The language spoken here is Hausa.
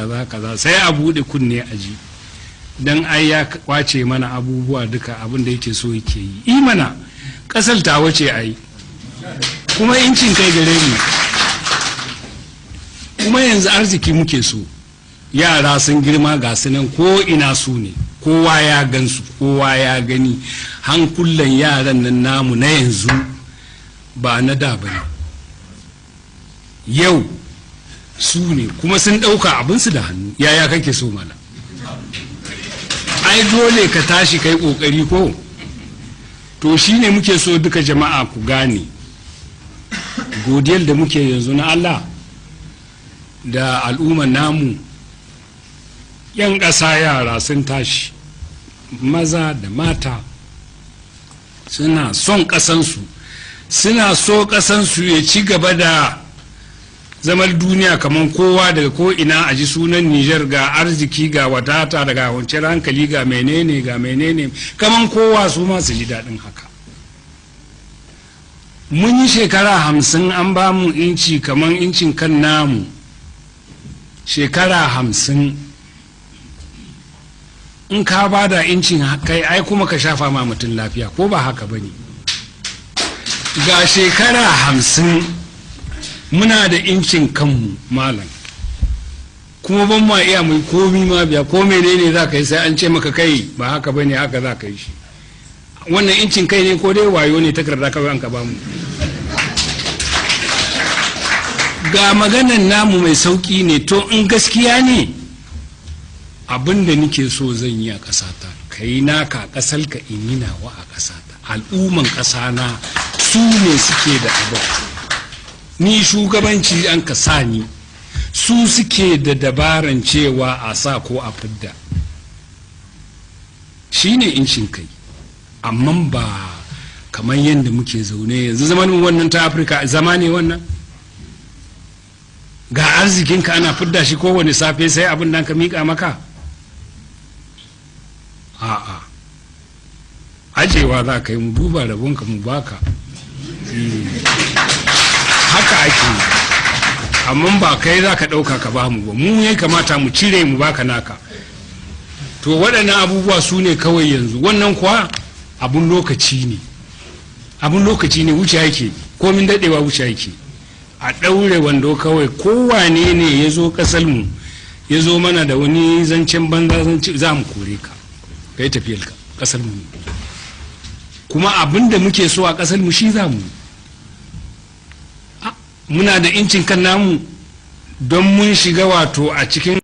kaza kaza sai a buɗe kunne a ji don ai ya kwace mana abubuwa duka abin da yake so yake yi imana ƙasar ta wace ai kuma incin kai gare mu kuma yanzu arziki muke so yara sun girma ga su nan ko ina su ne kowa ya gansu kowa ya gani hankulan yaran nan namu na yanzu ba na da bane yau su ne kuma sun ɗauka abinsu da hannu yaya kake so mana ai dole ka tashi kai ƙoƙari ko to shine muke so duka jama'a ku gane godiyar da muke yanzu na Allah da al'ummar namu yan ƙasa yara sun tashi maza da mata suna son ƙasansu suna so ƙasansu ya ci gaba da zaman duniya kamar kowa daga ko ina a ji sunan Nijar ga arziki ga wadata daga kwanciyar hankali ga menene kamar kowa su ma su ji daɗin haka mun yi shekara 50 an ba mu inci kamar incin kan namu shekara 50 in ka ba da incin kai ai kuma ka shafa ma mutum lafiya ko ba haka ba ne ga shekara 50 muna da incin kanmu malam kuma ban ma iya mai komi ma biya ko menene za ka yi sai an ce maka kai ba haka ba ne haka za ka yi shi wannan incin kai ne ko dai wayo ne takarda kawai an ka ba mu ga maganan namu mai sauki ne to in gaskiya ne abin da nike so zan yi a ƙasata ka yi naka ƙasalka in yi nawa a ƙasata al'umman ƙasana su ne suke da abin ni shugabanci an ka sa ni su suke da dabaran cewa a sa ko a fidda shi ne incin kai amma ba kamar yadda muke zaune yanzu zamanin wannan ta afirka zama ne wannan ga arzikinka ana fidda shi kowane safe sai abin da ka miƙa maka a'a ajewa za ka yi mu duba rabonka mu baka haka ake amma ba kai za ka ɗauka ka ba mu ba mu ya kamata mu cire mu baka naka to waɗannan abubuwa su ne kawai yanzu wannan kuwa abun lokaci ne wuce yake komin daɗewa wuce yake a ɗaure wando kawai kowane ne ya zo ƙasarmu ya zo mana da wani zancen banza za mu kore ka ka yi tafiyarka ƙasarmu kuma abin da muke so a ƙasarmu shi za mu muna da incin kan namu don mun shiga wato a cikin